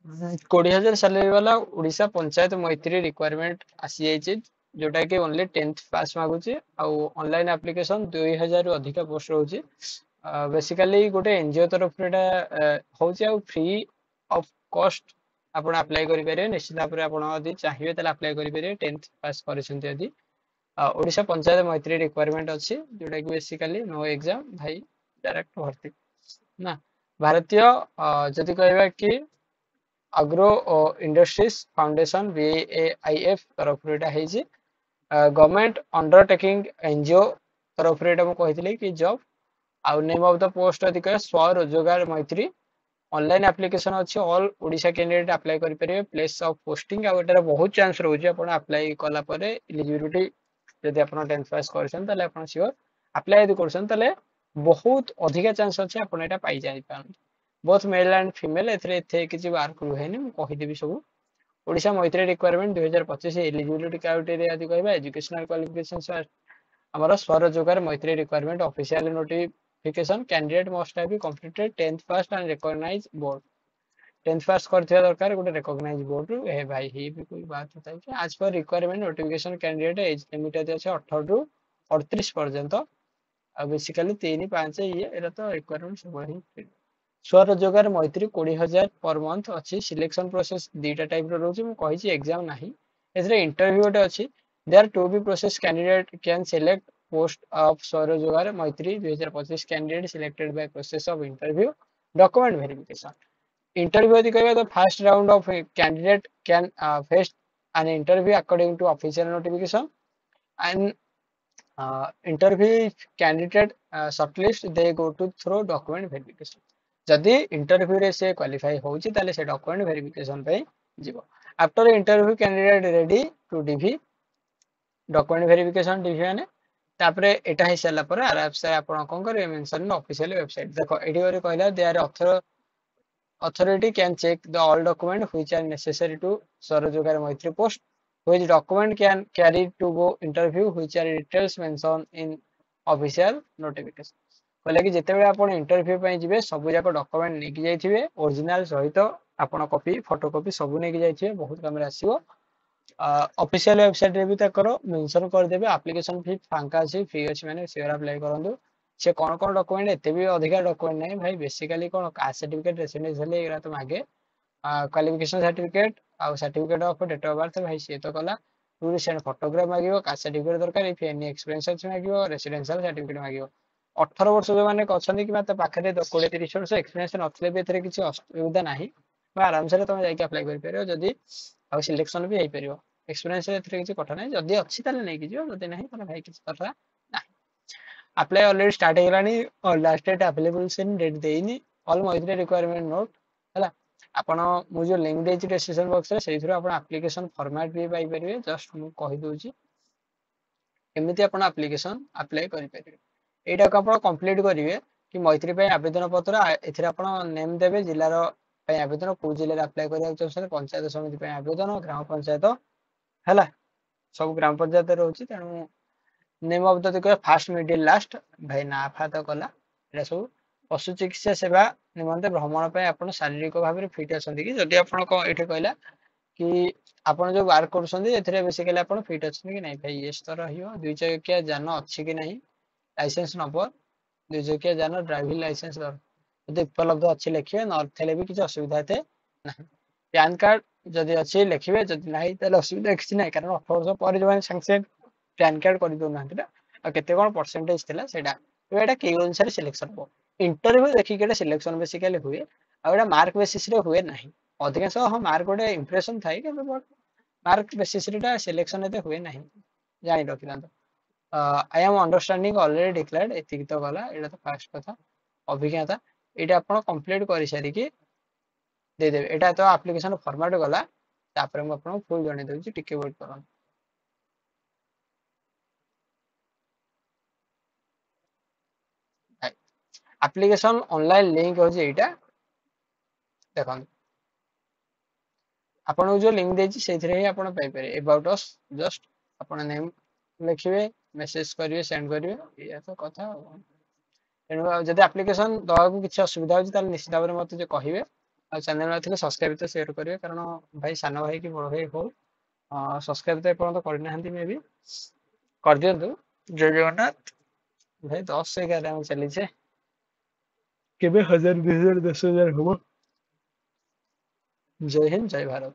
20,000 salary वाला उड़ीसा पंचायत मैत्री requirement आसी जाइए जोटा कि ओनली 10th पास मागुचे आउ ऑनलाइन एप्लीकेशन 2,000 रु अधिक पोस्ट रोचे बेसिकली गोटे एनजीओ तरफ एटा होची आउ फ्री ऑफ कॉस्ट आपण अप्लाई करि परिबे निश्चित भाव आपण यदि चाहिए ताले अप्लाई करि परिबे 10th पास करिसेंती यदि ओडिशा पंचायत मैत्री रिक्वायरमेंट अछि जोटा कि बेसिकली नो एग्जाम भाई डायरेक्ट भर्ती ना भारतीय जदि कहबा कि अग्रो इंडस्ट्रीज फाउंडेशन बीएआईएफ तरफ एटा हेजी गवर्नमेंट अंडरटेकिंग एनजीओ तरफ एटा मु कहितले कि जॉब आउ नेम ऑफ द पोस्ट अधिक स्वरोजगार मैत्री ऑनलाइन एप्लीकेशन अच्छी ऑल ओडिशा कैंडिडेट अप्लाई करि परिबे प्लेस ऑफ पोस्टिंग आ एटार बहुत चांस रहउछि आपण अप्लाई कला परे एलिजिबिलिटी जदि आपण 10th पास करछन ताले आपण सियोर अप्लाई यदि करछन ताले बहुत अधिक चांस अछि आपण एटा पाई जाई पान बोथ मेल एंड फीमेल एथरे एथे किछि बार रुहेनी मु कहि देबी सब ओडिशा मैत्री रिक्वायरमेंट 2025 एलिजिबिलिटी क्राइटेरिया यदि कहबा एजुकेशनल क्वालिफिकेशंस हमारा Swarojgar Maitri requirement official notification candidate must have completed 10th pass and recognise board 10th pass करथिया दरकार गोटे रिकॉग्नाइज बोर्ड रु ए भाई ही भी कोई बात होता है कि आज पर requirement notification candidate age limit अछि 18 रु 38 पर्यंत आ बेसिकली 3 5 ये एरा तो रिक्वायरमेंट सब ही स्वरोजगार मैत्री 20,000 पर मंथ अच्छी सिलेक्शन प्रोसेस दीटा टाइप रो रोची मु कहि छी एग्जाम नाही एथरे इंटरव्यू ओटे अछि there to be process candidate can select post of Swarojgar Maitri 2025 candidate selected by process of interview document verification interview यदि कहबा तो first round of candidate can face an interview according to official notification and interview candidate shortlist they go to through document verification जदि interview रे से qualify होउची ताले से document verification पे जीवो after interview candidate ready to DV document verification DV माने तापरे एटा हे सला पर आराम से आपण कोन करे मेंशन ऑफिशियल वेबसाइट देखो एडी ओरे कहला they are authority can check the all document which are necessary to स्वरोजगार मैत्री post which document can carry to go interview which are details mentioned in official notification कहले कि जेतेबेले आपण इंटरव्यू पय जिवे सब जाक डॉक्यूमेंट नेकी जाइथिबे ओरिजिनल सहित आपण कॉपी फोटोकॉपी सब नेकी जाइथिबे बहुत काम रे आसीबो ऑफिशियल वेबसाइट रे भी ताकर मेंशन कर देबे एप्लीकेशन फी फांका अछि फ्री अछि माने शेयर अप्लाई करंदु से कौन डॉक्यूमेंट एते भी अधिक डॉक्यूमेंट नहीं भाई बेसिकली कौन कास्ट सर्टिफिकेट रेसिडेंशियल एरा तो मागे क्वालिफिकेशन सर्टिफिकेट आ certificate of date of birth भाई से तो कला टूरिस्ट एंड फोटोग्राफ मागियो कास्ट सर्टिफिकेट दरकार इफ एनी एक्सपीरियंस अछि मागियो रेसिडेंशियल सर्टिफिकेट मागियो 18 वर्ष जो माने कहछनी कि माते पाखरे 20 30 वर्ष एक्सपीरियंस नथले भी एथरे किछि असुविधा नाही बा आराम से तुम जाके अप्लाई कर परियो जदी आ सिलेक्शन भी होई परियो एक्सपीरियंस एथरे किछि कठा नाही जदी अछि ताले नै कि जियो जदी नाही ताले भाई किछि कथा अप्लाई ऑलरेडी स्टार्ट हेलानी और लास्ट डेट अवेलेबल सिन डेट देइनी ऑल मैत्री रिक्वायरमेंट नोट हला आपण मु जो लिंक देछि डिस्क्रिप्शन बॉक्स रे सेहि थ्रू आपण एप्लीकेशन फॉर्मेट भी पाई परिबे जस्ट मु कहि दोछि एमिति आपण एप्लीकेशन अप्लाई करि परिबे एटा को आपण कंप्लीट करिवे कि मैत्री पे आवेदन पत्र एथिरे आपण नेम देबे जिल्ला रो पे आवेदन को जिल्ला रे अप्लाई करिया चाहछन पंचायत समिति पे आवेदन ग्राम पंचायत हला सब ग्राम पंचायत रहउछि तेनु name of the first middle last भाई ना फा तो कला एटा सब पशु चिकित्सा सेवा निमंते भ्रमण पे आपण शारीरिक भाव में फिट अछंती कि जदि आपण को एठे कहला कि आपण जो वर्क करछंती एथरे बेसिकली आपण फिट अछंती कि नै भाई एस तो रहियो दुई चकिया जान अछि कि नै लाइसेंस नंबर दुई चकिया जान ड्राइविंग लाइसेंस यदि उपलब्ध अछि लेखिए न थेले भी किछ असुविधा हेते नाही पैन कार्ड जदि अछि लेखिबे जदि नाही तले असुविधा किछ नै कारण 18 वर्ष पर जो संक्षे पैन कार्ड कर दो ना केते कोन परसेंटेज थिला सेटा एटा के अनुसार सिलेक्शन हो इंटरव्यू देखि केटा सिलेक्शन बेसिकली हुए आ एटा मार्क बेसिस रे हुए नाही अधिकांश हम मार्क गोटे इंप्रेशन थाई कि मार्क बेसिस रे टा सिलेक्शन एते हुए नाही जानि रखिलांत I am understanding already declared एतिक तो गला एटा तो फर्स्ट कथा अभिज्ञता एटा आपण कंप्लीट करि सारी कि दे देबे एटा तो एप्लीकेशन फॉर्मेट गला तापर हम आपण फुल जणे देउची टिके वेट करन एप्लीकेशन ऑनलाइन लिंक हो एटा देखन आपण जो लिंक देछि सेथिरे ही आपण पाई पारे अबाउट अस जस्ट आपण नेम लिखिबे मेसेज करिवे सेंड करिवे या तो कथा तेनु जदि एप्लीकेशन दवा को किछ असुविधा हो ताले निश्चित भाबरे मते जे कहिवे ଆଉ ଚ୍ୟାନେଲ ନଥିଲେ ସବସ୍କ୍ରାଇବ ତ ସେୟାର କରିବେ, କାରଣ ଭାଇ ସାନ ଭାଇ କି ବଡ ଭାଇ ହଉ ସବସ୍କ୍ରାଇବ ତ ଏପର୍ଯ୍ୟନ୍ତ କରିନାହାନ୍ତି, ମେ ବି କରିଦିଅନ୍ତୁ। ଜୟ ଜଗନ୍ନାଥ। ଭାଇ 10-11 ଆମେ ଚାଲିଛେ, କେବେ 1000, 2000, 10,000 ହବ। ଜୟ ହିନ୍ଦ, ଜୟ ଭାରତ।